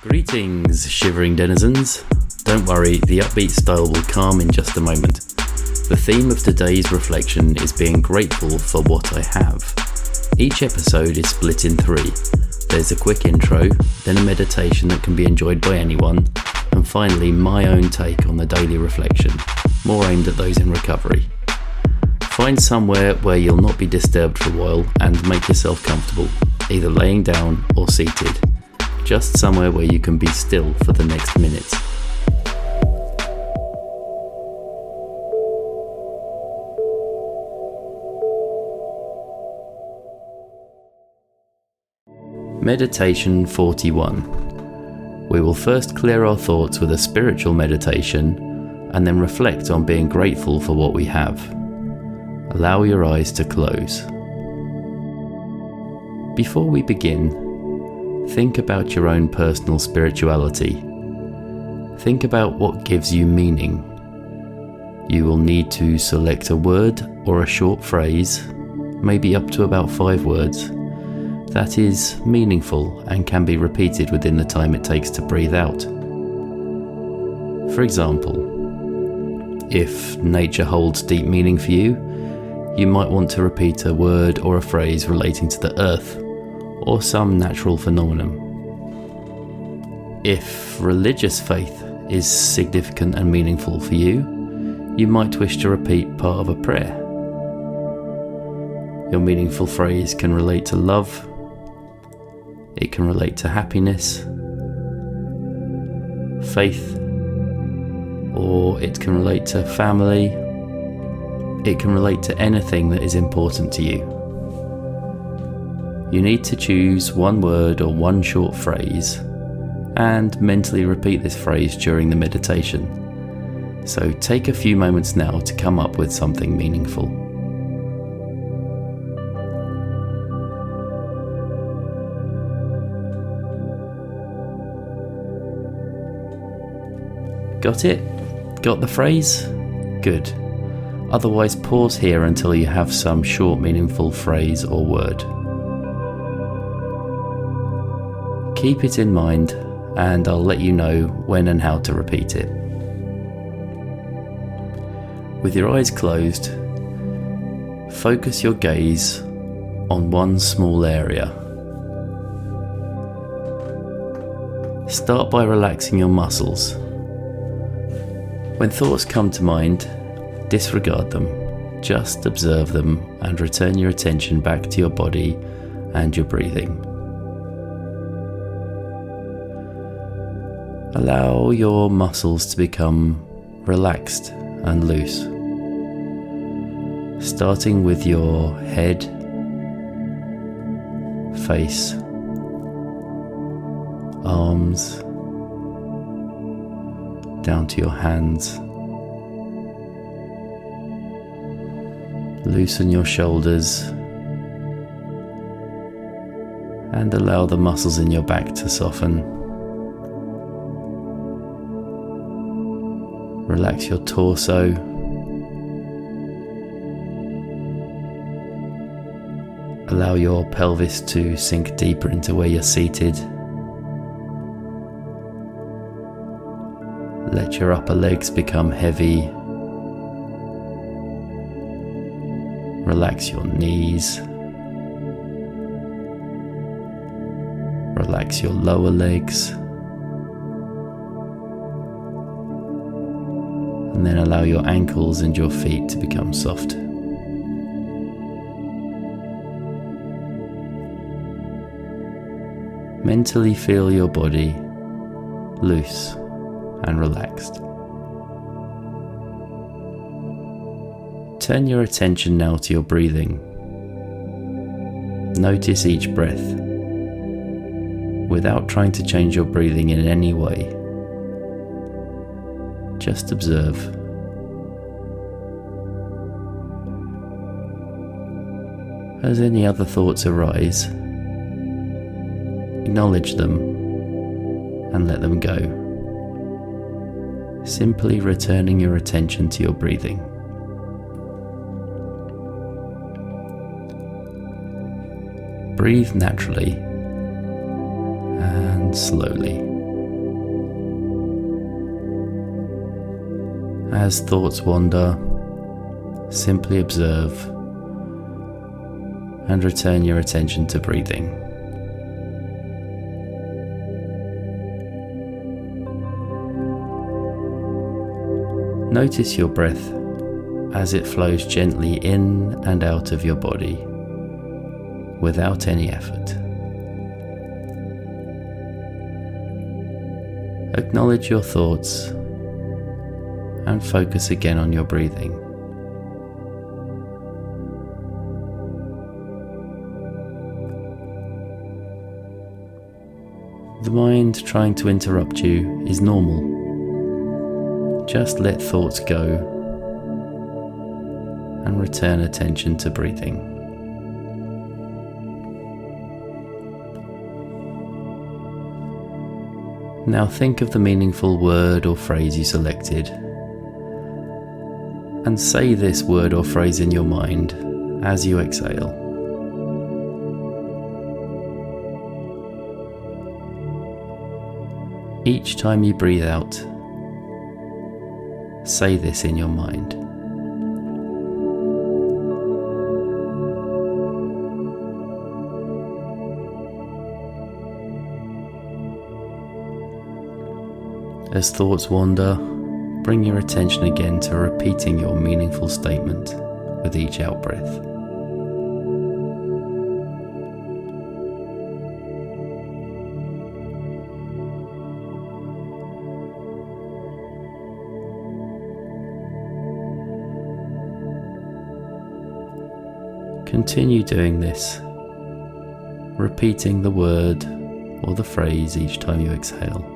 Greetings, shivering denizens. Don't worry, the upbeat style will calm in just a moment. The theme of today's reflection is being grateful for what I have. Each episode is split in three. There's a quick intro, then a meditation that can be enjoyed by anyone, and finally my own take on the daily reflection, more aimed at those in recovery. Find somewhere where you'll not be disturbed for a while and make yourself comfortable, either laying down or seated. Just somewhere where you can be still for the next minute. Meditation 41. We will first clear our thoughts with a spiritual meditation and then reflect on being grateful for what we have. Allow your eyes to close. Before we begin, think about your own personal spirituality. Think about what gives you meaning. You will need to select a word or a short phrase, maybe up to about 5 words, that is meaningful and can be repeated within the time it takes to breathe out. For example, if nature holds deep meaning for you, you might want to repeat a word or a phrase relating to the earth or some natural phenomenon. If religious faith is significant and meaningful for you, you might wish to repeat part of a prayer. Your meaningful phrase can relate to love, it can relate to happiness, faith, or it can relate to family. It can relate to anything that is important to you. You need to choose one word or one short phrase and mentally repeat this phrase during the meditation. So take a few moments now to come up with something meaningful. Got it? Got the phrase? Good. Otherwise, pause here until you have some short, meaningful phrase or word. Keep it in mind, and I'll let you know when and how to repeat it. With your eyes closed, focus your gaze on one small area. Start by relaxing your muscles. When thoughts come to mind, disregard them, just observe them and return your attention back to your body and your breathing. Allow your muscles to become relaxed and loose, starting with your head, face, arms, down to your hands. Loosen your shoulders and allow the muscles in your back to soften. Relax your torso. Allow your pelvis to sink deeper into where you're seated. Let your upper legs become heavy. Relax your knees. Relax your lower legs. And then allow your ankles and your feet to become soft. Mentally feel your body loose and relaxed. Turn your attention now to your breathing. Notice each breath, without trying to change your breathing in any way. Just observe. As any other thoughts arise, acknowledge them and let them go, simply returning your attention to your breathing. Breathe naturally and slowly. As thoughts wander, simply observe and return your attention to breathing. Notice your breath as it flows gently in and out of your body without any effort. Acknowledge your thoughts and focus again on your breathing. The mind trying to interrupt you is normal. Just let thoughts go and return attention to breathing. Now think of the meaningful word or phrase you selected and say this word or phrase in your mind as you exhale. Each time you breathe out, say this in your mind. As thoughts wander, bring your attention again to repeating your meaningful statement with each out-breath. Continue doing this, repeating the word or the phrase each time you exhale.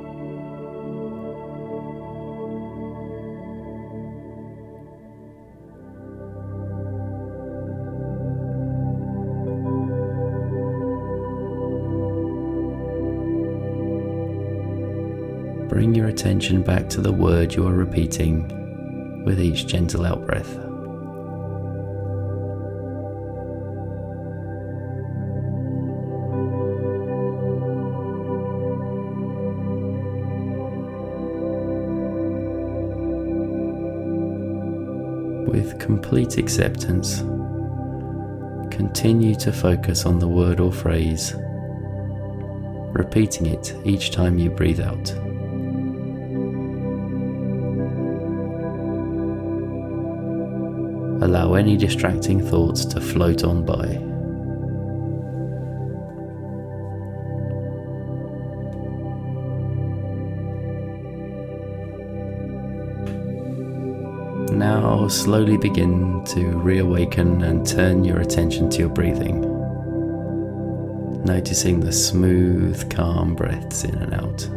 Bring your attention back to the word you are repeating with each gentle out-breath. With complete acceptance, continue to focus on the word or phrase, repeating it each time you breathe out. Allow any distracting thoughts to float on by. Now slowly begin to reawaken and turn your attention to your breathing, noticing the smooth, calm breaths in and out.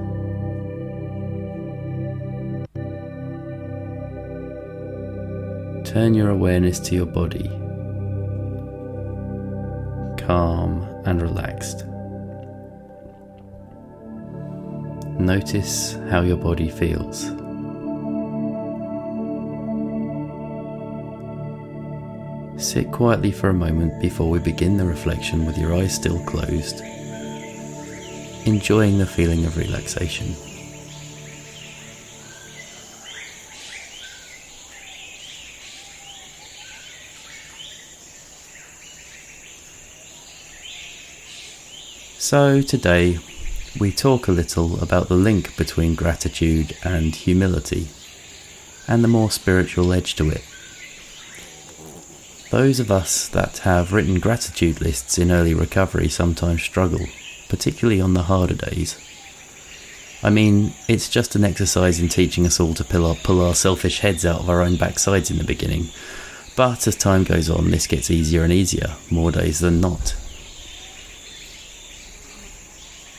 Turn your awareness to your body, calm and relaxed. Notice how your body feels. Sit quietly for a moment before we begin the reflection with your eyes still closed, enjoying the feeling of relaxation. So today we talk a little about the link between gratitude and humility, and the more spiritual edge to it. Those of us that have written gratitude lists in early recovery sometimes struggle, particularly on the harder days. I mean, it's just an exercise in teaching us all to pull our selfish heads out of our own backsides in the beginning, but as time goes on this gets easier and easier, more days than not.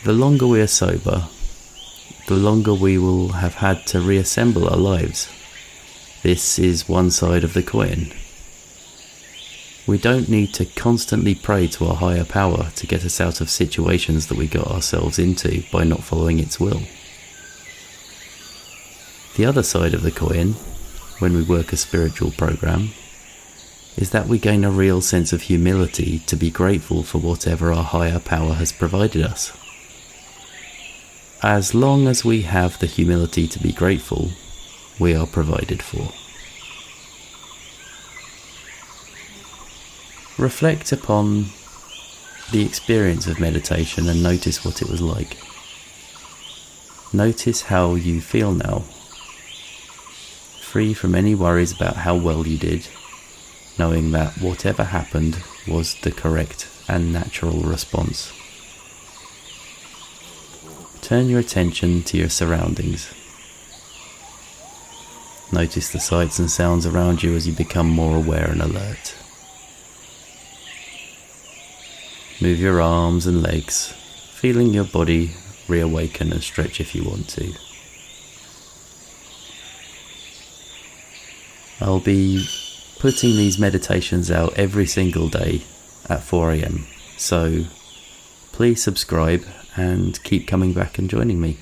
The longer we are sober, the longer we will have had to reassemble our lives. This is one side of the coin. We don't need to constantly pray to our higher power to get us out of situations that we got ourselves into by not following its will. The other side of the coin, when we work a spiritual program, is that we gain a real sense of humility to be grateful for whatever our higher power has provided us. As long as we have the humility to be grateful, we are provided for. Reflect upon the experience of meditation and notice what it was like. Notice how you feel now, free from any worries about how well you did, knowing that whatever happened was the correct and natural response. Turn your attention to your surroundings. Notice the sights and sounds around you as you become more aware and alert. Move your arms and legs, feeling your body reawaken and stretch if you want to. I'll be putting these meditations out every single day at 4 AM, so please subscribe and keep coming back and joining me.